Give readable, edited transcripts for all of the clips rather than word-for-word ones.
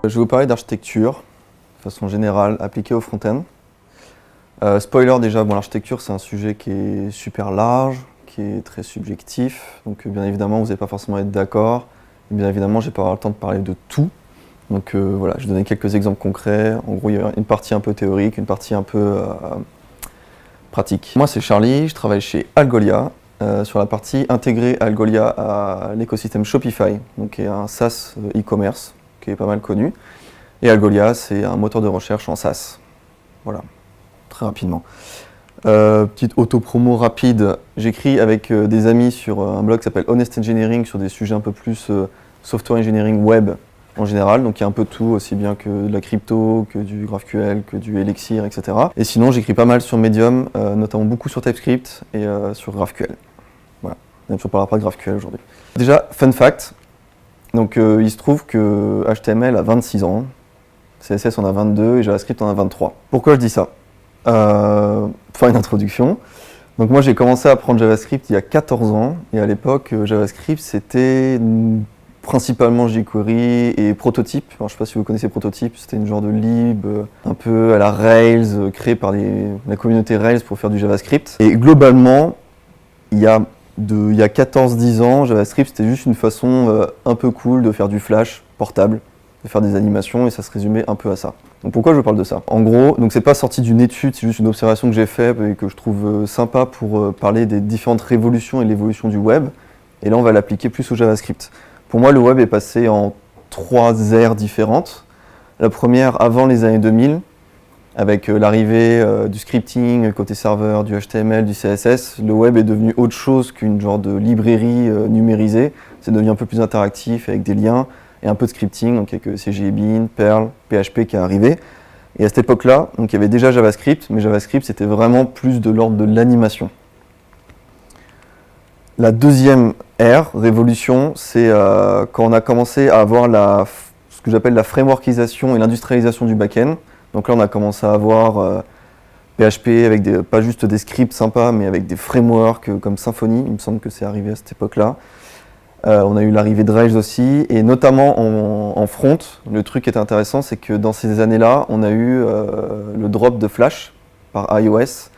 Je vais vous parler d'architecture, de façon générale, appliquée au front-end. Spoiler déjà, l'architecture c'est un sujet qui est super large, qui est très subjectif, donc bien évidemment vous n'allez pas forcément être d'accord, et bien évidemment je n'ai pas avoir le temps de parler de tout. Donc voilà, je vais donner quelques exemples concrets. En gros, il y a une partie un peu théorique, une partie un peu pratique. Moi c'est Charlie, je travaille chez Algolia, sur la partie intégrée Algolia à l'écosystème Shopify, donc qui est un SaaS e-commerce qui est pas mal connu. Et Algolia, c'est un moteur de recherche en SaaS. Voilà, très rapidement. Petite auto-promo rapide, j'écris avec des amis sur un blog qui s'appelle Honest Engineering sur des sujets un peu plus software engineering web en général, donc il y a un peu de tout, aussi bien que de la crypto, que du GraphQL, que du Elixir, etc. Et sinon, j'écris pas mal sur Medium, notamment beaucoup sur TypeScript et sur GraphQL. Voilà, même si on ne parlera pas de GraphQL aujourd'hui. Déjà, fun fact, donc il se trouve que HTML a 26 ans, CSS en a 22 et JavaScript en a 23. Pourquoi je dis ça ? Pour une introduction. Donc moi j'ai commencé à apprendre JavaScript il y a 14 ans et à l'époque JavaScript c'était principalement jQuery et Prototype. Alors, je ne sais pas si vous connaissez Prototype, c'était une genre de lib un peu à la Rails, créé par la communauté Rails pour faire du JavaScript. Et globalement, il y a 14-10 ans, JavaScript c'était juste une façon un peu cool de faire du Flash portable, de faire des animations et ça se résumait un peu à ça. Donc pourquoi je parle de ça ? En gros, donc c'est pas sorti d'une étude, c'est juste une observation que j'ai faite et que je trouve sympa pour parler des différentes révolutions et l'évolution du web. Et là on va l'appliquer plus au JavaScript. Pour moi le web est passé en 3 ères différentes. La première avant les années 2000, avec l'arrivée du scripting côté serveur, du HTML, du CSS, le web est devenu autre chose qu'une genre de librairie numérisée. C'est devenu un peu plus interactif avec des liens et un peu de scripting, donc avec CJBean, Perl, PHP qui est arrivé. Et à cette époque-là, donc il y avait déjà JavaScript, mais JavaScript c'était vraiment plus de l'ordre de l'animation. La deuxième ère, révolution, c'est quand on a commencé à avoir ce que j'appelle la frameworkisation et l'industrialisation du back-end. Donc là on a commencé à avoir PHP avec pas juste des scripts sympas, mais avec des frameworks comme Symfony, il me semble que c'est arrivé à cette époque-là. On a eu l'arrivée de Rails aussi, et notamment en front, le truc qui était intéressant, c'est que dans ces années-là, on a eu le drop de Flash par iOS,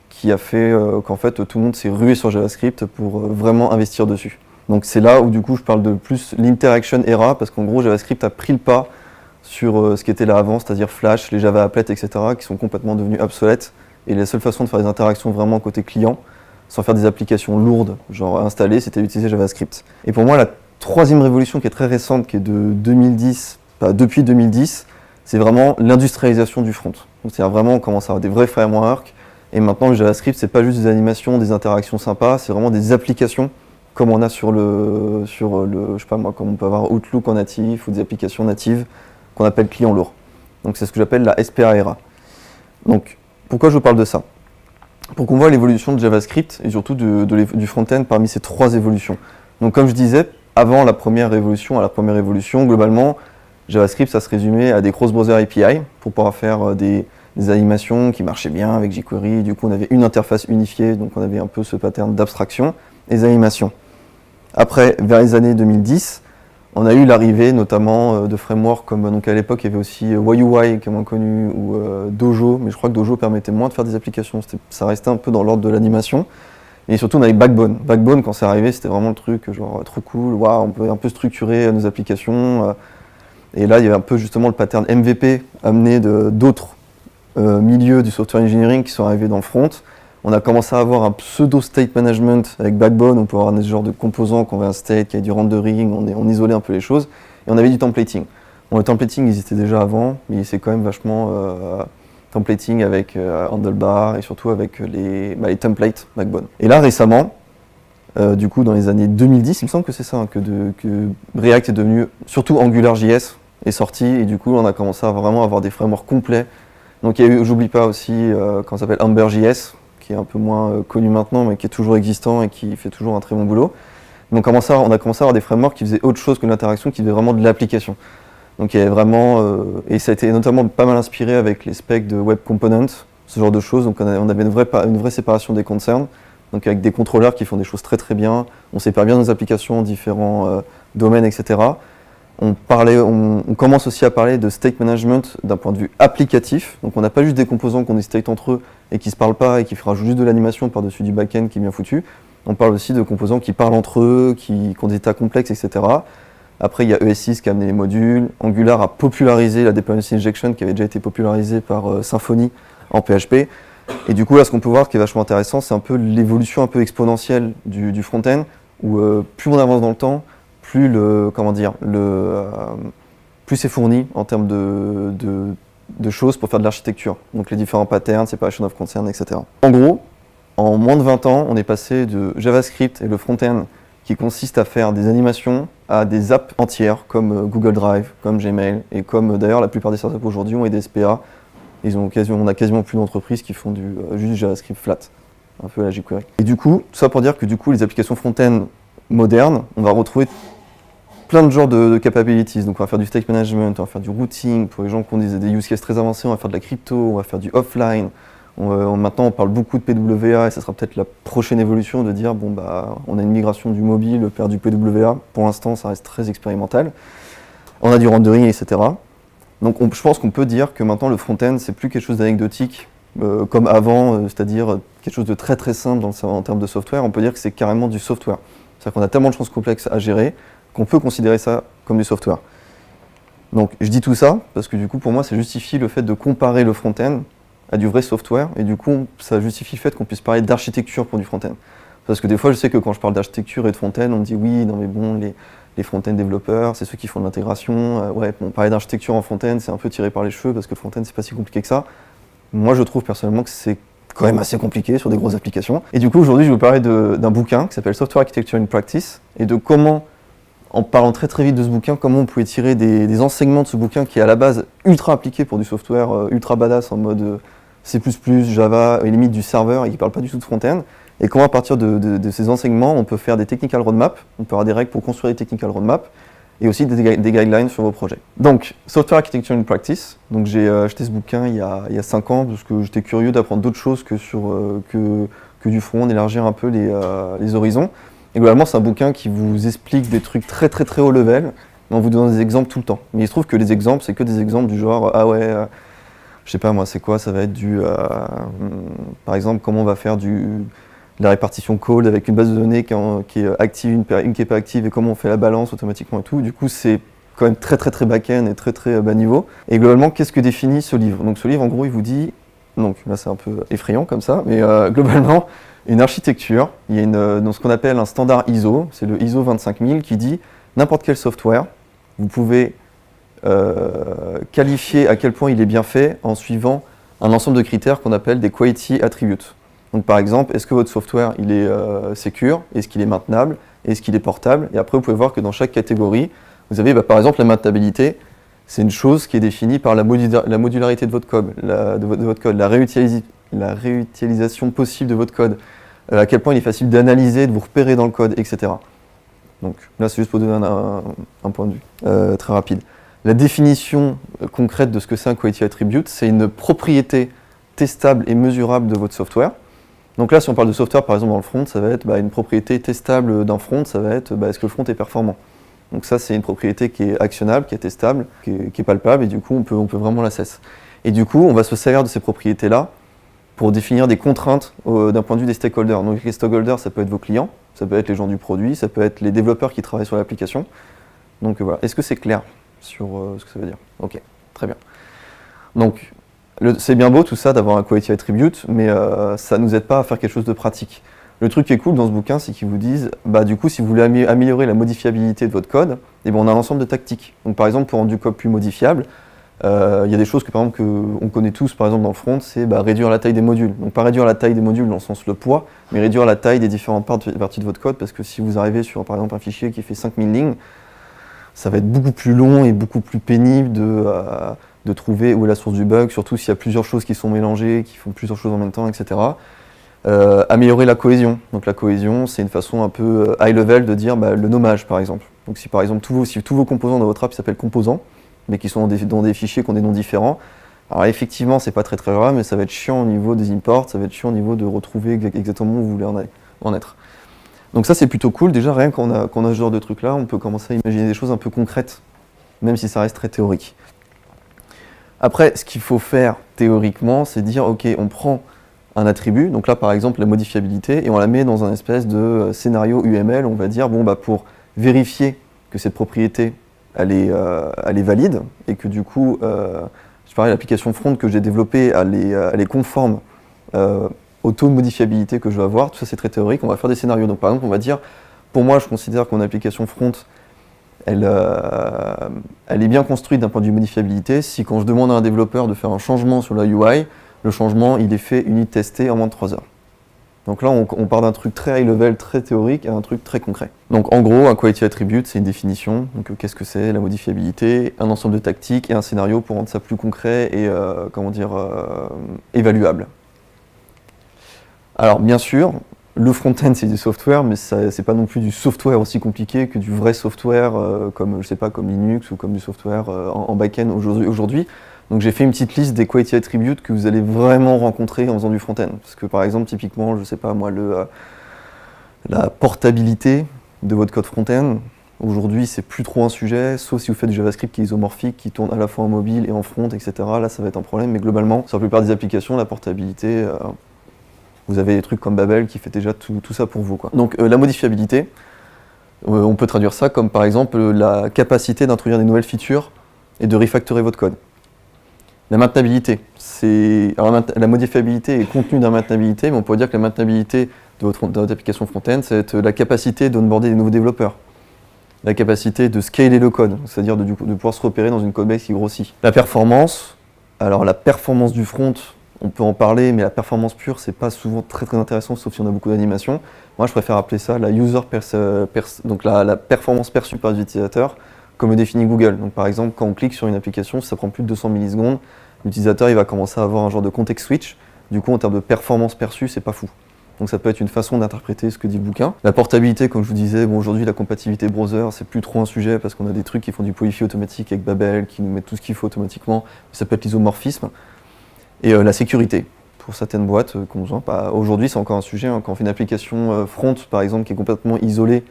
qui a fait qu'en fait tout le monde s'est rué sur JavaScript pour vraiment investir dessus. Donc c'est là où du coup je parle de plus l'interaction era, parce qu'en gros JavaScript a pris le pas sur ce qui était là avant, c'est-à-dire Flash, les Java Applets, etc., qui sont complètement devenus obsolètes, et la seule façon de faire des interactions vraiment côté client, sans faire des applications lourdes, genre installées, c'était d'utiliser JavaScript. Et pour moi, la troisième révolution qui est très récente, qui est de 2010, depuis 2010, c'est vraiment l'industrialisation du front. Donc c'est-à-dire vraiment, on commence à avoir des vrais frameworks, et maintenant le JavaScript, c'est pas juste des animations, des interactions sympas, c'est vraiment des applications, comme on a sur le je sais pas moi, comme on peut avoir Outlook en natif, ou des applications natives, qu'on appelle client lourd. Donc c'est ce que j'appelle la SPA era. Donc, pourquoi je vous parle de ça ? Pour qu'on voit l'évolution de JavaScript et surtout du front-end parmi ces 3 évolutions. Donc comme je disais, avant la première révolution, globalement, JavaScript ça se résumait à des cross-browser API pour pouvoir faire des animations qui marchaient bien avec jQuery. Du coup on avait une interface unifiée, donc on avait un peu ce pattern d'abstraction et des animations. Après, vers les années 2010, on a eu l'arrivée notamment de frameworks comme, donc à l'époque il y avait aussi YUI qui est moins connu, ou Dojo, mais je crois que Dojo permettait moins de faire des applications, ça restait un peu dans l'ordre de l'animation. Et surtout on avait Backbone. Backbone quand c'est arrivé c'était vraiment le truc genre trop cool, waouh, on peut un peu structurer nos applications. Et là il y avait un peu justement le pattern MVP amené d'autres milieux du software engineering qui sont arrivés dans le front. On a commencé à avoir un pseudo state management avec Backbone, on peut avoir ce genre de composants qu'on avait un state, qui avait du rendering, on isolait un peu les choses, et on avait du templating. Bon, le templating existait déjà avant, mais c'est quand même vachement templating avec handlebar et surtout avec les templates Backbone. Et là récemment, du coup dans les années 2010, il me semble que c'est ça, hein, que React est devenu, surtout AngularJS est sorti, et du coup on a commencé à vraiment avoir des frameworks complets. Donc il y a eu, j'oublie pas aussi, quand ça s'appelle AmberJS, qui est un peu moins connu maintenant, mais qui est toujours existant et qui fait toujours un très bon boulot. Donc on a commencé à avoir des frameworks qui faisaient autre chose que l'interaction, qui faisaient vraiment de l'application. Donc il y avait vraiment, et ça a été notamment pas mal inspiré avec les specs de Web Components, ce genre de choses. Donc on avait une vraie séparation des concerns, donc avec des contrôleurs qui font des choses très très bien. On sépare bien nos applications en différents domaines, etc. On commence aussi à parler de state management d'un point de vue applicatif. Donc on n'a pas juste des composants qu'on est state entre eux et qui ne se parlent pas et qui rajoutent juste de l'animation par-dessus du back-end qui est bien foutu. On parle aussi de composants qui parlent entre eux, qui ont des états complexes, etc. Après, il y a ES6 qui a amené les modules. Angular a popularisé la dependency injection qui avait déjà été popularisée par Symfony en PHP. Et du coup, là, ce qu'on peut voir qui est vachement intéressant, c'est un peu l'évolution un peu exponentielle du front-end, où plus on avance dans le temps, plus plus c'est fourni en termes de choses pour faire de l'architecture. Donc les différents patterns, separation of concern, etc. En gros, en moins de 20 ans, on est passé de JavaScript et le front-end qui consiste à faire des animations à des apps entières comme Google Drive, comme Gmail, et comme d'ailleurs la plupart des startups aujourd'hui ont des SPA. On a quasiment plus d'entreprises qui font juste du JavaScript flat, un peu à la jQuery. Et du coup, tout ça pour dire que du coup, les applications front-end modernes, on va retrouver plein de genres de capabilities. Donc on va faire du state management, on va faire du routing, pour les gens qui ont des use cases très avancés, on va faire de la crypto, on va faire du offline. Maintenant on parle beaucoup de PWA et ça sera peut-être la prochaine évolution de dire bon bah on a une migration du mobile vers du PWA. Pour l'instant ça reste très expérimental. On a du rendering, etc. Donc je pense qu'on peut dire que maintenant le front-end c'est plus quelque chose d'anecdotique comme avant, c'est-à-dire quelque chose de très très simple en termes de software. On peut dire que c'est carrément du software. C'est-à-dire qu'on a tellement de choses complexes à gérer qu'on peut considérer ça comme du software. Donc je dis tout ça parce que du coup pour moi ça justifie le fait de comparer le front-end à du vrai software et du coup ça justifie le fait qu'on puisse parler d'architecture pour du front-end. Parce que des fois je sais que quand je parle d'architecture et de front-end on me dit oui non mais bon les front-end développeurs c'est ceux qui font de l'intégration, parler d'architecture en front-end c'est un peu tiré par les cheveux parce que le front-end c'est pas si compliqué que ça. Moi je trouve personnellement que c'est quand même assez compliqué sur des grosses applications. Et du coup aujourd'hui je vais vous parler d'un bouquin qui s'appelle Software Architecture in Practice et de comment, en parlant très très vite de ce bouquin, comment on pouvait tirer des enseignements de ce bouquin qui est à la base ultra appliqué pour du software ultra badass en mode C++, Java, et limite du serveur et qui ne parle pas du tout de front-end. Et comment à partir de ces enseignements on peut faire des technical roadmaps, on peut avoir des règles pour construire des technical roadmaps et aussi des guidelines sur vos projets. Donc, Software Architecture in Practice, donc j'ai acheté ce bouquin il y a 5 ans parce que j'étais curieux d'apprendre d'autres choses que du front, d'élargir un peu les horizons. Et globalement, c'est un bouquin qui vous explique des trucs très très très haut level, en vous donnant des exemples tout le temps. Mais il se trouve que les exemples, c'est que des exemples du genre, je sais pas moi, c'est quoi, ça va être par exemple, comment on va faire de la répartition call avec une base de données qui est active, une qui n'est pas active, et comment on fait la balance automatiquement et tout. Du coup, c'est quand même très très très back-end et très très bas niveau. Et globalement, qu'est-ce que définit ce livre? Donc ce livre, en gros, il vous dit, donc là c'est un peu effrayant comme ça, mais globalement, une architecture, il y a dans ce qu'on appelle un standard ISO, c'est le ISO 25000 qui dit n'importe quel software, vous pouvez qualifier à quel point il est bien fait en suivant un ensemble de critères qu'on appelle des quality attributes. Donc par exemple, est-ce que votre software il est secure, est-ce qu'il est maintenable, est-ce qu'il est portable, et après vous pouvez voir que dans chaque catégorie, vous avez par exemple la maintenabilité, c'est une chose qui est définie par la modularité de votre code, la réutilisation possible de votre code, à quel point il est facile d'analyser, de vous repérer dans le code, etc. Donc là c'est juste pour donner un point de vue très rapide. La définition concrète de ce que c'est un quality attribute, c'est une propriété testable et mesurable de votre software. Donc là si on parle de software par exemple dans le front, ça va être une propriété testable d'un front, ça va être est-ce que le front est performant. Donc ça c'est une propriété qui est actionnable, qui est testable, qui est palpable et du coup on peut vraiment l'assess. Et du coup on va se servir de ces propriétés-là pour définir des contraintes d'un point de vue des stakeholders. Donc les stakeholders, ça peut être vos clients, ça peut être les gens du produit, ça peut être les développeurs qui travaillent sur l'application. Donc voilà, est-ce que c'est clair sur ce que ça veut dire? Ok, très bien. Donc c'est bien beau tout ça d'avoir un quality attribute, mais ça ne nous aide pas à faire quelque chose de pratique. Le truc qui est cool dans ce bouquin, c'est qu'ils vous disent, du coup si vous voulez améliorer la modifiabilité de votre code, on a un ensemble de tactiques. Donc par exemple pour rendre du code plus modifiable, il y a des choses que par exemple qu'on connaît tous par exemple dans le front, c'est réduire la taille des modules. Donc pas réduire la taille des modules dans le sens le poids, mais réduire la taille des différentes parties de votre code, parce que si vous arrivez sur par exemple un fichier qui fait 5000 lignes, ça va être beaucoup plus long et beaucoup plus pénible de trouver où est la source du bug, surtout s'il y a plusieurs choses qui sont mélangées, qui font plusieurs choses en même temps, etc. Améliorer la cohésion. Donc la cohésion, c'est une façon un peu high level de dire le nommage par exemple. Donc si par exemple tous vos composants dans votre app s'appellent composants, mais qui sont dans des fichiers qui ont des noms différents. Alors effectivement, c'est pas très très grave, mais ça va être chiant au niveau des imports, ça va être chiant au niveau de retrouver exactement où vous voulez en être. Donc ça c'est plutôt cool, déjà rien qu'on a ce genre de truc là, on peut commencer à imaginer des choses un peu concrètes même si ça reste très théorique. Après, ce qu'il faut faire théoriquement, c'est dire, ok, on prend un attribut, donc là par exemple la modifiabilité, et on la met dans un espèce de scénario UML, on va dire, bon bah pour vérifier que cette propriété elle est valide, et que du coup, je parlais de l'application front que j'ai développée, elle est conforme au taux de modifiabilité que je vais avoir, tout ça c'est très théorique, on va faire des scénarios, donc par exemple on va dire, pour moi je considère que mon application front, elle est bien construite d'un point de vue modifiabilité, si quand je demande à un développeur de faire un changement sur la UI, le changement, il est fait unit testé en moins de 3 heures. Donc là, on part d'un truc très high level, très théorique, à un truc très concret. Donc en gros, un quality attribute, c'est une définition. Donc qu'est-ce que c'est? La modifiabilité, un ensemble de tactiques et un scénario pour rendre ça plus concret et évaluable. Alors bien sûr, le front-end c'est du software, mais c'est pas non plus du software aussi compliqué que du vrai software comme Linux ou comme du software en back-end aujourd'hui. Donc j'ai fait une petite liste des quality attributes que vous allez vraiment rencontrer en faisant du front-end. Parce que par exemple, typiquement, la portabilité de votre code front-end, aujourd'hui c'est plus trop un sujet, sauf si vous faites du JavaScript qui est isomorphique, qui tourne à la fois en mobile et en front, etc. Là ça va être un problème, mais globalement, sur la plupart des applications, la portabilité, vous avez des trucs comme Babel qui fait déjà tout ça pour vous, quoi. Donc la modifiabilité, on peut traduire ça comme par exemple la capacité d'introduire des nouvelles features et de refactorer votre code. La maintenabilité, la modifiabilité est contenue dans la maintenabilité, mais on pourrait dire que la maintenabilité de votre application front-end, c'est la capacité d'onboarder des nouveaux développeurs, la capacité de scaler le code, c'est-à-dire de pouvoir se repérer dans une codebase qui grossit. La performance, alors la performance du front, on peut en parler, mais la performance pure, c'est pas souvent très intéressant, sauf si on a beaucoup d'animation. Moi, je préfère appeler ça la donc la performance perçue par les utilisateurs, comme le définit Google. Donc par exemple, quand on clique sur une application, si ça prend plus de 200 millisecondes, l'utilisateur il va commencer à avoir un genre de context switch. Du coup, en termes de performance perçue, c'est pas fou. Donc ça peut être une façon d'interpréter ce que dit le bouquin. La portabilité, comme je vous disais, bon, aujourd'hui la compatibilité browser, c'est plus trop un sujet parce qu'on a des trucs qui font du PolyFi automatique avec Babel, qui nous mettent tout ce qu'il faut automatiquement. Ça peut être l'isomorphisme. Et la sécurité. Pour certaines boîtes qu'on besoin. Aujourd'hui, c'est encore un sujet. Quand on fait une application front, par exemple, qui est complètement isolée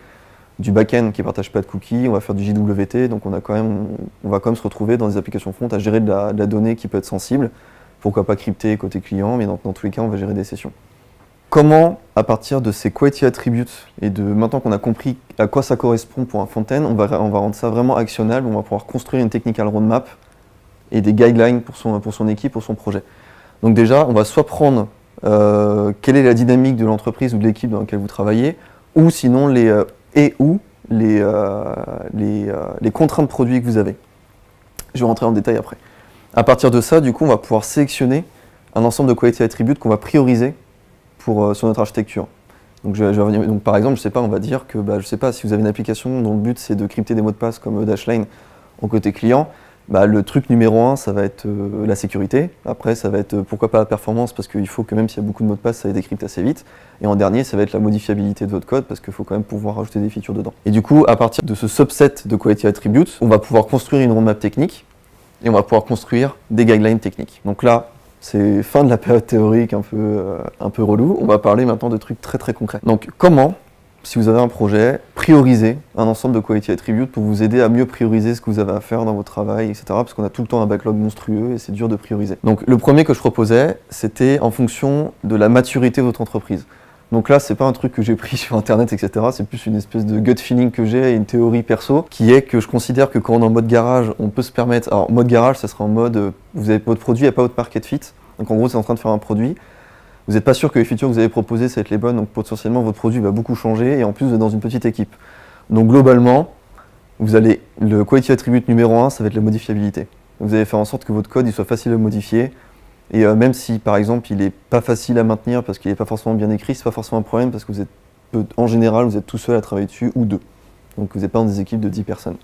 du back-end, qui ne partage pas de cookies, on va faire du JWT, donc on va quand même se retrouver dans des applications front à gérer de la donnée qui peut être sensible. Pourquoi pas cryptée côté client, mais dans tous les cas, on va gérer des sessions. Comment, à partir de ces quality attributes et de maintenant qu'on a compris à quoi ça correspond pour un front-end, on va rendre ça vraiment actionnable, on va pouvoir construire une technical roadmap et des guidelines pour son équipe, pour son projet. Donc déjà, on va soit prendre quelle est la dynamique de l'entreprise ou de l'équipe dans laquelle vous travaillez, ou sinon les contraintes produits que vous avez. Je vais rentrer en détail après. À partir de ça, du coup, on va pouvoir sélectionner un ensemble de quality attributes qu'on va prioriser sur notre architecture. Donc, donc par exemple, je sais pas, on va dire que je sais pas, si vous avez une application dont le but c'est de crypter des mots de passe comme Dashlane en côté client, le truc numéro 1, ça va être la sécurité. Après, ça va être pourquoi pas la performance, parce qu'il faut que même s'il y a beaucoup de mots de passe, ça les décrypte assez vite. Et en dernier, ça va être la modifiabilité de votre code, parce qu'il faut quand même pouvoir rajouter des features dedans. Et du coup, à partir de ce subset de quality attributes, on va pouvoir construire une roadmap technique, et on va pouvoir construire des guidelines techniques. Donc là, c'est fin de la période théorique un peu relou. On va parler maintenant de trucs très concrets. Donc comment, si vous avez un projet, prioriser un ensemble de quality attributes pour vous aider à mieux prioriser ce que vous avez à faire dans votre travail, etc. Parce qu'on a tout le temps un backlog monstrueux et c'est dur de prioriser. Donc le premier que je proposais, c'était en fonction de la maturité de votre entreprise. Donc là, c'est pas un truc que j'ai pris sur internet, etc. C'est plus une espèce de gut feeling que j'ai et une théorie perso qui est que je considère que quand on est en mode garage, on peut se permettre. Alors, mode garage, ça sera en mode vous avez votre produit, il n'y a pas votre market fit. Donc en gros, c'est en train de faire un produit. Vous n'êtes pas sûr que les features que vous avez proposées, ça va être les bonnes. Donc potentiellement, votre produit va beaucoup changer et en plus, vous êtes dans une petite équipe. Donc globalement, le quality attribute numéro 1, ça va être la modifiabilité. Vous allez faire en sorte que votre code il soit facile à modifier. Et même si, par exemple, il n'est pas facile à maintenir parce qu'il n'est pas forcément bien écrit, c'est pas forcément un problème parce que en général, vous êtes tout seul à travailler dessus ou deux. Donc vous n'êtes pas dans des équipes de 10 personnes.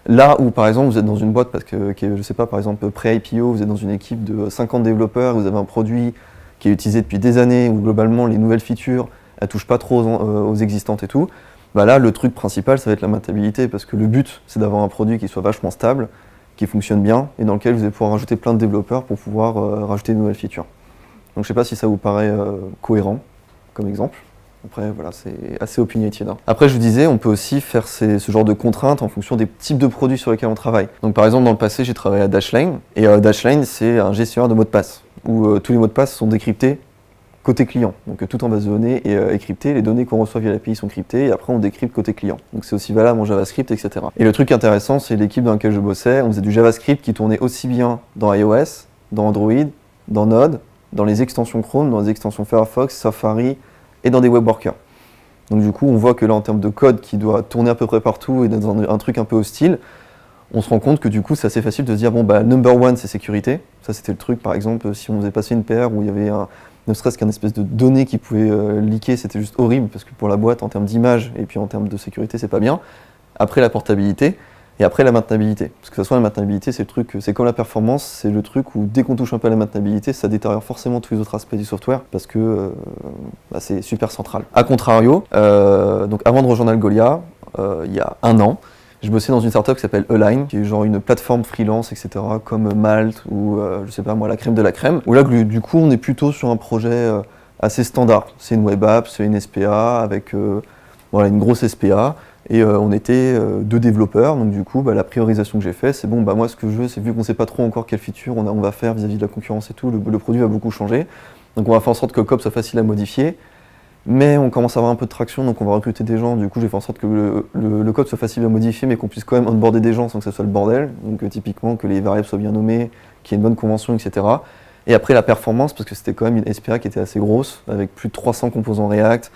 Là où, par exemple, vous êtes dans une boîte, je sais pas, par exemple, pré-IPO, vous êtes dans une équipe de 50 développeurs, vous avez un produit qui est utilisé depuis des années, où globalement, les nouvelles features, elles touchent pas trop aux existantes et tout. Là, le truc principal, ça va être la maintenabilité parce que le but, c'est d'avoir un produit qui soit vachement stable, qui fonctionne bien et dans lequel vous allez pouvoir rajouter plein de développeurs pour pouvoir rajouter de nouvelles features. Donc je ne sais pas si ça vous paraît cohérent comme exemple. Après, voilà, c'est assez opinionated. Après, je vous disais, on peut aussi faire ce genre de contraintes en fonction des types de produits sur lesquels on travaille. Donc, par exemple, dans le passé, j'ai travaillé à Dashlane. Et Dashlane, c'est un gestionnaire de mots de passe, où tous les mots de passe sont décryptés côté client. Donc, tout en base de données est crypté. Les données qu'on reçoit via l'API sont cryptées. Et après, on décrypte côté client. Donc, c'est aussi valable en JavaScript, etc. Et le truc intéressant, c'est l'équipe dans laquelle je bossais. On faisait du JavaScript qui tournait aussi bien dans iOS, dans Android, dans Node, dans les extensions Chrome, dans les extensions Firefox, Safari, et dans des web workers. Donc du coup, on voit que là, en termes de code qui doit tourner à peu près partout et dans un truc un peu hostile, on se rend compte que du coup, c'est assez facile de se dire, bon, bah, number one, c'est sécurité. Ça, c'était le truc, par exemple, si on faisait passer une PR où il y avait ne serait-ce qu'un espèce de données qui pouvait leaker, c'était juste horrible, parce que pour la boîte, en termes d'image et puis en termes de sécurité, c'est pas bien. Après, la portabilité. Et après, la maintenabilité. Parce que de toute façon, la maintenabilité, c'est le truc, c'est comme la performance, c'est le truc où dès qu'on touche un peu à la maintenabilité, ça détériore forcément tous les autres aspects du software, parce que c'est super central. A contrario, donc avant de rejoindre Algolia, il y a 1 an, je bossais dans une startup qui s'appelle Align, qui est genre une plateforme freelance, etc., comme Malte ou, je sais pas moi, la crème de la crème, où là, du coup, on est plutôt sur un projet assez standard. C'est une web app, c'est une SPA, avec voilà, une grosse SPA, et on était 2 développeurs, donc du coup, la priorisation que j'ai fait, c'est bon, moi ce que je veux, c'est vu qu'on ne sait pas trop encore quelle feature on va faire vis-à-vis de la concurrence et tout, le produit va beaucoup changer, donc on va faire en sorte que le code soit facile à modifier, mais on commence à avoir un peu de traction, donc on va recruter des gens, du coup j'ai fait en sorte que le code soit facile à modifier, mais qu'on puisse quand même onboarder des gens sans que ça soit le bordel, donc typiquement que les variables soient bien nommées, qu'il y ait une bonne convention, etc. Et après la performance, parce que c'était quand même une SPA qui était assez grosse, avec plus de 300 composants React,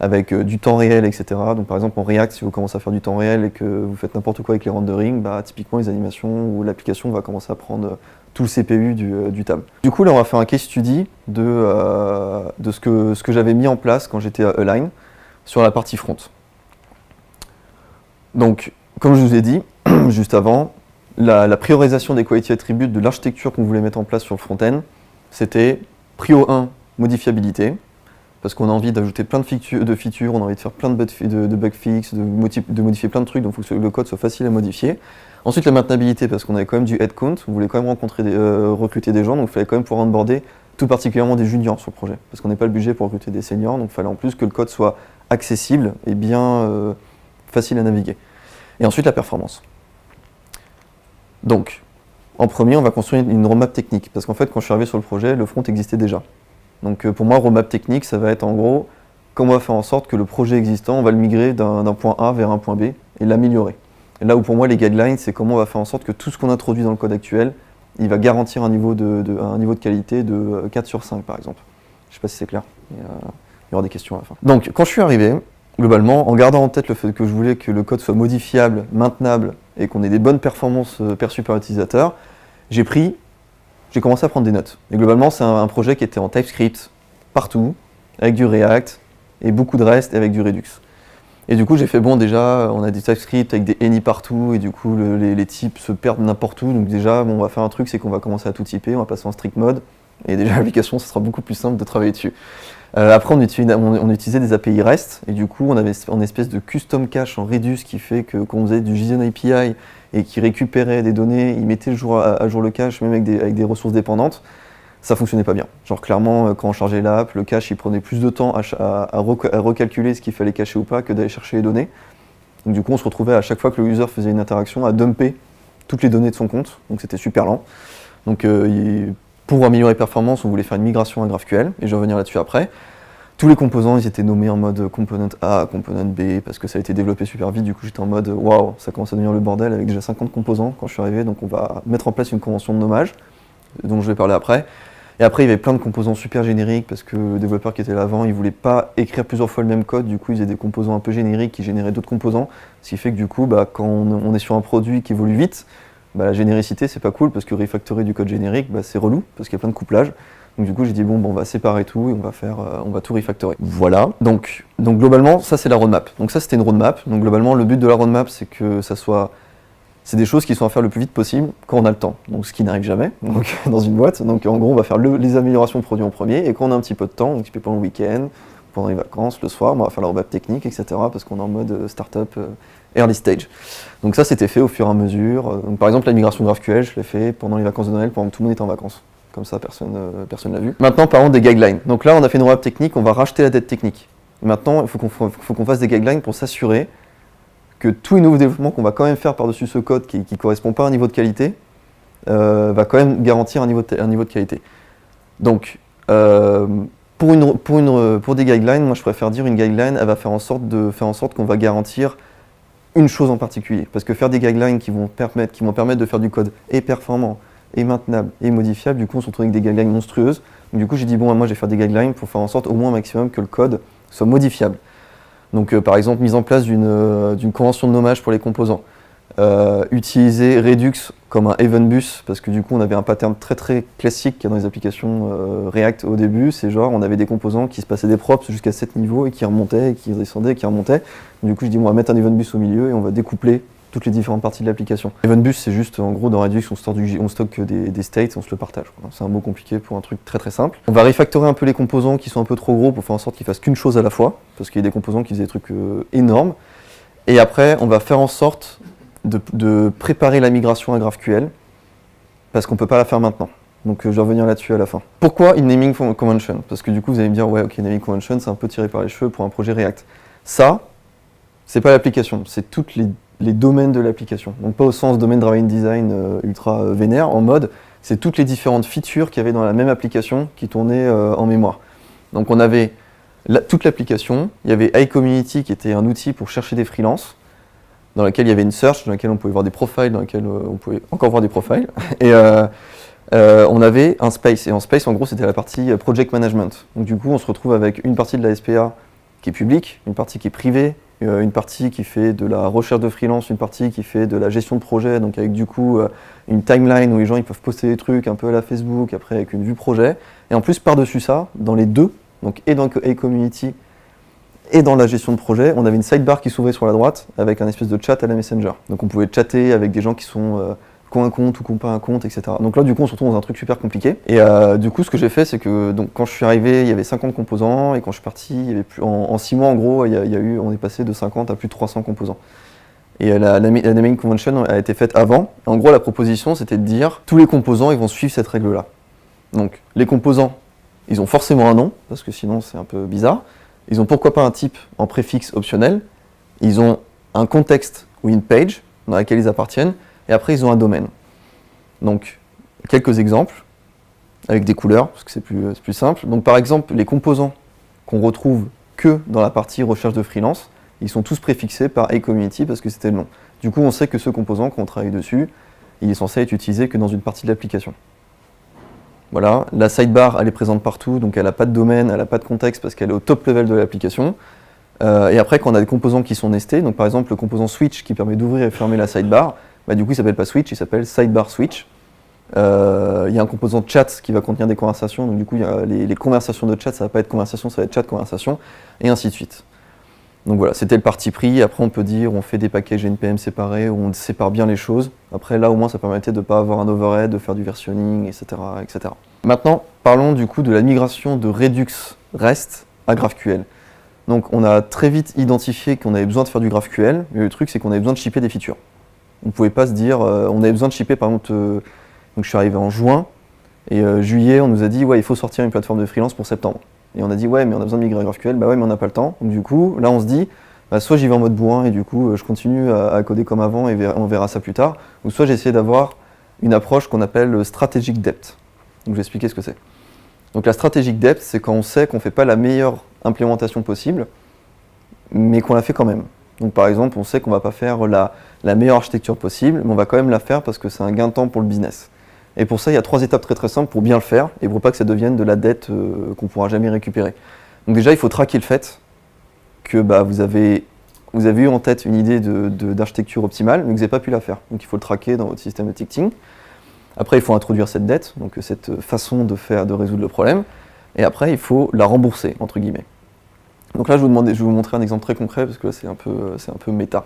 avec du temps réel, etc. Donc par exemple en React, si vous commencez à faire du temps réel et que vous faites n'importe quoi avec les renderings, typiquement les animations ou l'application va commencer à prendre tout le CPU du tab. Du coup là on va faire un case study de ce que j'avais mis en place quand j'étais à Align sur la partie front. Donc comme je vous ai dit juste avant, la priorisation des quality attributes de l'architecture qu'on voulait mettre en place sur le front-end, c'était prio 1, modifiabilité, parce qu'on a envie d'ajouter plein de features, on a envie de faire plein de bug fix, de modifier plein de trucs, donc il faut que le code soit facile à modifier. Ensuite la maintenabilité, parce qu'on avait quand même du headcount, on voulait quand même recruter des gens, donc il fallait quand même pouvoir onboarder tout particulièrement des juniors sur le projet, parce qu'on n'a pas le budget pour recruter des seniors, donc il fallait en plus que le code soit accessible et bien facile à naviguer. Et ensuite la performance. Donc, en premier, on va construire une roadmap technique, parce qu'en fait, quand je suis arrivé sur le projet, le front existait déjà. Donc pour moi, roadmap technique, ça va être en gros, comment on va faire en sorte que le projet existant, on va le migrer d'un point A vers un point B et l'améliorer. Et là où pour moi, les guidelines, c'est comment on va faire en sorte que tout ce qu'on introduit dans le code actuel, il va garantir un niveau de qualité de 4 sur 5 par exemple. Je ne sais pas si c'est clair, mais, il y aura des questions à la fin. Donc quand je suis arrivé, globalement, en gardant en tête le fait que je voulais que le code soit modifiable, maintenable et qu'on ait des bonnes performances perçues par l'utilisateur, j'ai commencé à prendre des notes. Et globalement, c'est un projet qui était en TypeScript partout, avec du React, et beaucoup de REST, et avec du Redux. Et du coup, j'ai fait, bon, déjà, on a des TypeScript avec des any partout, et du coup, les types se perdent n'importe où. Donc déjà, on va faire un truc, c'est qu'on va commencer à tout typer, on va passer en strict mode, et déjà, l'application, ce sera beaucoup plus simple de travailler dessus. Après, on utilisait des API REST, et du coup, on avait une espèce de custom cache en Redux qui fait que quand on faisait du JSON API et qui récupérait des données, il mettait à jour le cache, même avec des ressources dépendantes, ça fonctionnait pas bien. Genre clairement, quand on chargeait l'app, le cache il prenait plus de temps à recalculer ce qu'il fallait cacher ou pas que d'aller chercher les données. Donc du coup, on se retrouvait à chaque fois que le user faisait une interaction à dumper toutes les données de son compte, donc c'était super lent. Donc pour améliorer les performances, on voulait faire une migration à GraphQL, et je vais revenir là-dessus après. Tous les composants, ils étaient nommés en mode component A, component B, parce que ça a été développé super vite, du coup j'étais en mode waouh, ça commence à devenir le bordel avec déjà 50 composants quand je suis arrivé, donc on va mettre en place une convention de nommage, dont je vais parler après. Et après, il y avait plein de composants super génériques, parce que le développeur qui était là avant, il voulait pas écrire plusieurs fois le même code, du coup il faisait des composants un peu génériques qui généraient d'autres composants, ce qui fait que du coup, quand on est sur un produit qui évolue vite, la généricité c'est pas cool, parce que refactorer du code générique, c'est relou, parce qu'il y a plein de couplages. Donc du coup j'ai dit bon, on va séparer tout et on va tout refactorer. Voilà, donc globalement ça c'est la roadmap. Donc ça c'était une roadmap, donc globalement le but de la roadmap c'est que c'est des choses qui sont à faire le plus vite possible quand on a le temps, donc ce qui n'arrive jamais donc, dans une boîte. Donc en gros on va faire les améliorations de produits en premier, et quand on a un petit peu de temps, donc tu peux pendant le week-end, pendant les vacances, le soir, on va faire la roadmap technique, etc. parce qu'on est en mode startup early stage. Donc ça c'était fait au fur et à mesure. Donc, par exemple la migration de GraphQL, je l'ai fait pendant les vacances de Noël, pendant que tout le monde était en vacances. Comme ça, personne l'a vu. Maintenant, parlons des guidelines. Donc là, on a fait une roadmap technique, on va racheter la dette technique. Maintenant, il faut qu'on fasse des guidelines pour s'assurer que tous les nouveaux développements qu'on va quand même faire par-dessus ce code qui ne correspond pas à un niveau de qualité, va quand même garantir un niveau de qualité. Donc, pour des guidelines, moi je préfère dire une guideline, elle va faire en sorte qu'on va garantir une chose en particulier. Parce que faire des guidelines qui vont permettre de faire du code et performant, et maintenable, et modifiable, du coup on se retrouve avec des guidelines monstrueuses. Donc, du coup j'ai dit, bon, moi je vais faire des guidelines pour faire en sorte au moins au maximum que le code soit modifiable. Donc par exemple, mise en place d'une convention de nommage pour les composants. Utiliser Redux comme un event bus, parce que du coup on avait un pattern très très classique dans les applications React au début, c'est genre on avait des composants qui se passaient des props jusqu'à 7 niveaux et qui remontaient, et qui descendaient, et qui remontaient. Donc, du coup je dis on va mettre un event bus au milieu et on va découpler toutes les différentes parties de l'application. Event bus c'est juste en gros dans Redux on stocke des states et on se le partage. C'est un mot compliqué pour un truc très très simple. On va refactorer un peu les composants qui sont un peu trop gros pour faire en sorte qu'ils fassent qu'une chose à la fois, parce qu'il y a des composants qui faisaient des trucs énormes. Et après on va faire en sorte de préparer la migration à GraphQL, parce qu'on ne peut pas la faire maintenant. Donc je vais revenir là-dessus à la fin. Pourquoi une naming convention? Parce que du coup vous allez me dire, ouais ok, naming convention c'est un peu tiré par les cheveux pour un projet React. Ça, c'est pas l'application, c'est tous les domaines de l'application. Donc pas au sens domaine driven design ultra vénère, en mode, c'est toutes les différentes features qu'il y avait dans la même application qui tournaient en mémoire. Donc on avait toute l'application, il y avait iCommunity qui était un outil pour chercher des freelances, dans laquelle il y avait une search, dans laquelle on pouvait voir des profiles, dans laquelle on pouvait encore voir des profiles. Et on avait un space. Et en space, en gros, c'était la partie project management. Donc du coup, on se retrouve avec une partie de la SPA qui est publique, une partie qui est privée, une partie qui fait de la recherche de freelance, une partie qui fait de la gestion de projet, donc avec du coup une timeline où les gens ils peuvent poster des trucs un peu à la Facebook, après avec une vue projet. Et en plus, par-dessus ça, dans les deux, donc et dans community et dans la gestion de projet, on avait une sidebar qui s'ouvrait sur la droite avec un espèce de chat à la Messenger. Donc on pouvait chatter avec des gens qui ont un compte ou qui n'ont pas un compte, etc. Donc là, du coup, on se retrouve dans un truc super compliqué. Et du coup, ce que j'ai fait, c'est que donc, quand je suis arrivé, il y avait 50 composants, et quand je suis parti, il y avait en 6 mois, en gros, on est passé de 50 à plus de 300 composants. Et la naming convention a été faite avant. En gros, la proposition, c'était de dire tous les composants, ils vont suivre cette règle-là. Donc les composants, ils ont forcément un nom, parce que sinon c'est un peu bizarre. Ils ont pourquoi pas un type en préfixe optionnel, ils ont un contexte ou une page dans laquelle ils appartiennent, et après ils ont un domaine. Donc, quelques exemples, avec des couleurs, parce que c'est plus simple. Donc par exemple, les composants qu'on retrouve que dans la partie recherche de freelance, ils sont tous préfixés par iCommunity parce que c'était le nom. Du coup, on sait que ce composant, quand on travaille dessus, il est censé être utilisé que dans une partie de l'application. Voilà, la sidebar, elle est présente partout, donc elle n'a pas de domaine, elle n'a pas de contexte parce qu'elle est au top level de l'application. Et après, quand on a des composants qui sont nestés, donc par exemple le composant switch qui permet d'ouvrir et fermer la sidebar, bah, du coup il s'appelle pas switch, il s'appelle sidebar switch. Il y a un composant chat qui va contenir des conversations, donc du coup il y a les conversations de chat, ça va pas être conversation, ça va être chat conversation, et ainsi de suite. Donc voilà, c'était le parti pris. Après on peut dire on fait des packages NPM séparés, où on sépare bien les choses. Après là au moins ça permettait de ne pas avoir un overhead, de faire du versionning, etc., etc. Maintenant parlons du coup de la migration de Redux REST à GraphQL. Donc on a très vite identifié qu'on avait besoin de faire du GraphQL, mais le truc c'est qu'on avait besoin de shipper des features. On ne pouvait pas se dire, on avait besoin de shipper par exemple, donc je suis arrivé en juin, et juillet on nous a dit ouais il faut sortir une plateforme de freelance pour septembre. Et on a dit ouais mais on a besoin de migrer à GraphQL, bah ouais mais on n'a pas le temps. Donc du coup là on se dit, bah, soit j'y vais en mode bourrin et du coup je continue à coder comme avant et on verra ça plus tard, ou soit j'ai essayé d'avoir une approche qu'on appelle strategic depth. Donc je vais expliquer ce que c'est. Donc la strategic depth c'est quand on sait qu'on ne fait pas la meilleure implémentation possible, mais qu'on la fait quand même. Donc par exemple on sait qu'on ne va pas faire la meilleure architecture possible, mais on va quand même la faire parce que c'est un gain de temps pour le business. Et pour ça, il y a 3 étapes très très simples pour bien le faire et pour pas que ça devienne de la dette qu'on ne pourra jamais récupérer. Donc déjà, il faut traquer le fait que bah, vous avez eu en tête une idée d'architecture optimale, mais que vous n'avez pas pu la faire. Donc il faut le traquer dans votre système de ticketing. Après, il faut introduire cette dette, donc cette façon de résoudre le problème. Et après, il faut la rembourser, entre guillemets. Donc là, je vais vous montrer un exemple très concret, parce que là, c'est un peu méta.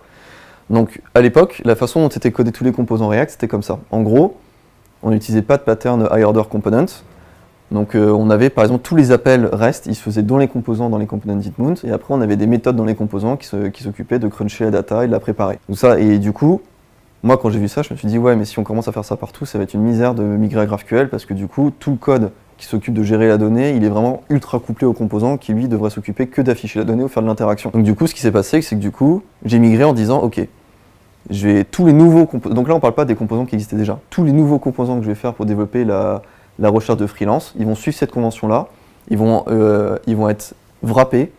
Donc à l'époque, la façon dont étaient codés tous les composants React, c'était comme ça. En gros, on n'utilisait pas de pattern high order component. Donc on avait par exemple tous les appels REST, ils se faisaient dans les composants, dans les component mount, et après on avait des méthodes dans les composants qui s'occupaient de cruncher la data et de la préparer. Donc ça, et du coup, moi quand j'ai vu ça, je me suis dit ouais mais si on commence à faire ça partout, ça va être une misère de migrer à GraphQL parce que du coup, tout le code qui s'occupe de gérer la donnée, il est vraiment ultra couplé au composant qui lui devrait s'occuper que d'afficher la donnée ou faire de l'interaction. Donc du coup, ce qui s'est passé, c'est que du coup, j'ai migré en disant, ok, je vais tous les nouveaux composants, donc là on parle pas des composants qui existaient déjà, tous les nouveaux composants que je vais faire pour développer la recherche de freelance, ils vont suivre cette convention-là, ils vont être wrappés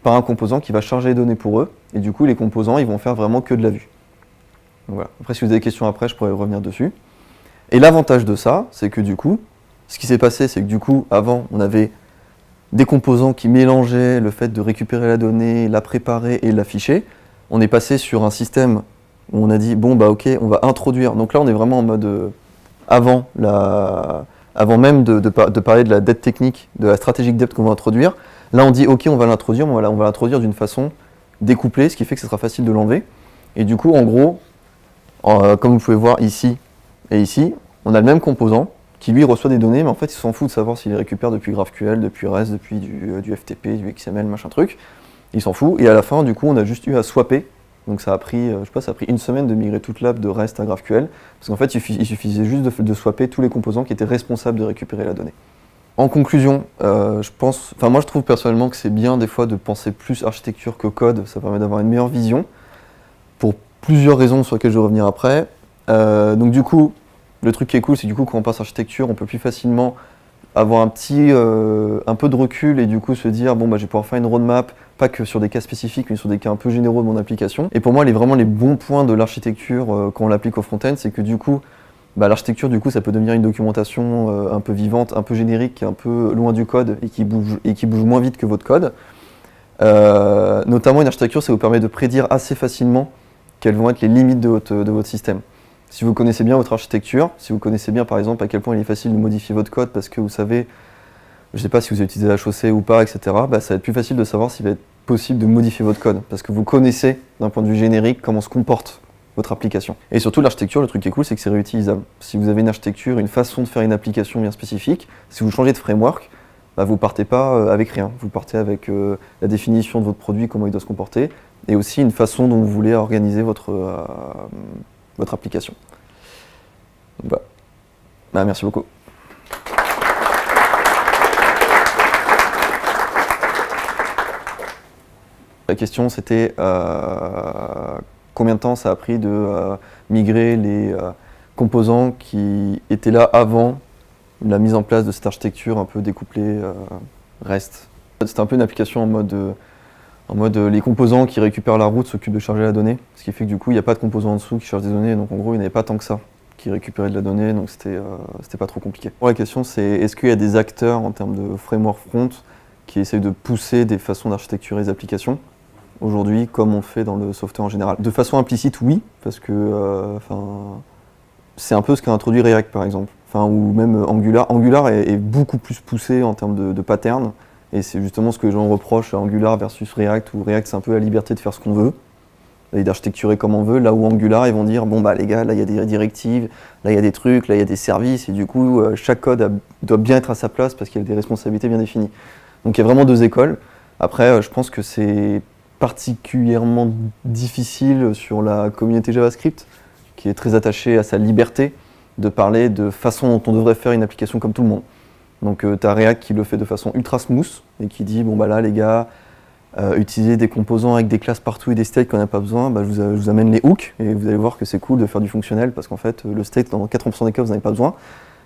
par un composant qui va charger les données pour eux, et du coup les composants ils vont faire vraiment que de la vue. Donc voilà. Après si vous avez des questions après, je pourrais revenir dessus. Et l'avantage de ça, c'est que du coup, ce qui s'est passé, c'est que du coup, avant, on avait des composants qui mélangeaient le fait de récupérer la donnée, la préparer et l'afficher. On est passé sur un système où on a dit, bon bah ok, on va introduire. Donc là, on est vraiment en mode avant même de parler de la dette technique, de la stratégique depth qu'on va introduire. Là, on dit, ok, on va l'introduire, mais voilà, on va l'introduire d'une façon découplée, ce qui fait que ce sera facile de l'enlever. Et du coup, en gros, comme vous pouvez voir ici et ici, on a le même composant qui lui reçoit des données, mais en fait, il s'en fout de savoir s'il les récupère depuis GraphQL, depuis REST, depuis du FTP, du XML, machin truc. Il s'en fout. Et à la fin, du coup, on a juste eu à swapper. Donc ça a pris, je sais pas, ça a pris une semaine de migrer toute l'app de REST à GraphQL, parce qu'en fait, il suffisait juste de swapper tous les composants qui étaient responsables de récupérer la donnée. En conclusion, moi je trouve personnellement que c'est bien des fois de penser plus architecture que code, ça permet d'avoir une meilleure vision, pour plusieurs raisons sur lesquelles je vais revenir après. Donc du coup, le truc qui est cool, c'est du coup quand on passe architecture, on peut plus facilement avoir un peu de recul et du coup se dire bon bah je vais pouvoir faire une roadmap, pas que sur des cas spécifiques, mais sur des cas un peu généraux de mon application. Et pour moi, vraiment les bons points de l'architecture quand on l'applique au front-end, c'est que du coup, l'architecture du coup ça peut devenir une documentation un peu vivante, un peu générique, un peu loin du code et qui bouge moins vite que votre code. Notamment une architecture, ça vous permet de prédire assez facilement quelles vont être les limites de votre système. Si vous connaissez bien votre architecture, si vous connaissez bien par exemple à quel point il est facile de modifier votre code parce que vous savez, je ne sais pas si vous avez utilisé HOC ou pas, etc., ça va être plus facile de savoir s'il va être possible de modifier votre code parce que vous connaissez d'un point de vue générique comment se comporte votre application. Et surtout l'architecture, le truc qui est cool, c'est que c'est réutilisable. Si vous avez une architecture, une façon de faire une application bien spécifique, si vous changez de framework, vous partez pas avec rien. Vous partez avec la définition de votre produit, comment il doit se comporter, et aussi une façon dont vous voulez organiser votre application. Donc, merci beaucoup. La question c'était combien de temps ça a pris de migrer les composants qui étaient là avant la mise en place de cette architecture un peu découplée REST. C'était un peu une application en mode les composants qui récupèrent la route s'occupent de charger la donnée, ce qui fait que du coup il n'y a pas de composants en dessous qui chargent des données, donc en gros il n'y avait pas tant que ça qui récupéraient de la donnée, donc c'était pas trop compliqué. La question c'est est-ce qu'il y a des acteurs en termes de framework front qui essayent de pousser des façons d'architecturer les applications aujourd'hui comme on fait dans le software en général. De façon implicite oui, parce que c'est un peu ce qu'a introduit React par exemple, ou même Angular. Angular est beaucoup plus poussé en termes de patterns. Et c'est justement ce que les gens reprochent à Angular versus React, où React c'est un peu la liberté de faire ce qu'on veut, et d'architecturer comme on veut, là où Angular ils vont dire bon les gars, là il y a des directives, là il y a des trucs, là il y a des services, et du coup chaque code doit bien être à sa place parce qu'il y a des responsabilités bien définies. Donc il y a vraiment deux écoles. Après je pense que c'est particulièrement difficile sur la communauté JavaScript, qui est très attachée à sa liberté de parler de façon dont on devrait faire une application comme tout le monde. Donc tu as React qui le fait de façon ultra smooth et qui dit bon là les gars, utilisez des composants avec des classes partout et des states qu'on n'a pas besoin, je vous amène les hooks et vous allez voir que c'est cool de faire du fonctionnel parce qu'en fait le state dans 80% des cas vous n'en avez pas besoin.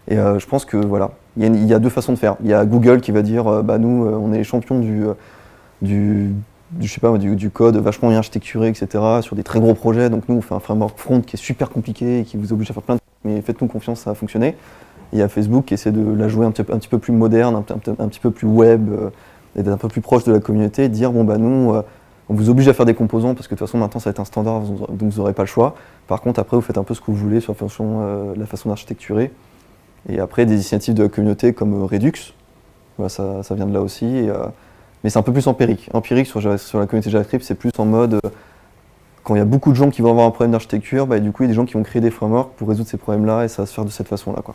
Et je pense que voilà, il y a deux façons de faire. Il y a Google qui va dire nous on est les champions du code vachement bien architecturé, etc. sur des très gros projets, donc nous on fait un framework front qui est super compliqué et qui vous oblige à faire plein de trucs, mais faites-nous confiance, ça va fonctionner. Il y a Facebook qui essaie de la jouer un petit peu plus moderne, un petit peu plus web, et d'être un peu plus proche de la communauté, et de dire nous, on vous oblige à faire des composants parce que de toute façon maintenant ça va être un standard, donc vous n'aurez pas le choix. Par contre après vous faites un peu ce que vous voulez sur la façon d'architecturer. Et après des initiatives de la communauté comme Redux, ça vient de là aussi, mais c'est un peu plus empirique. Empirique sur la communauté JavaScript, c'est plus en mode quand il y a beaucoup de gens qui vont avoir un problème d'architecture, du coup il y a des gens qui vont créer des frameworks pour résoudre ces problèmes-là et ça va se faire de cette façon-là, quoi.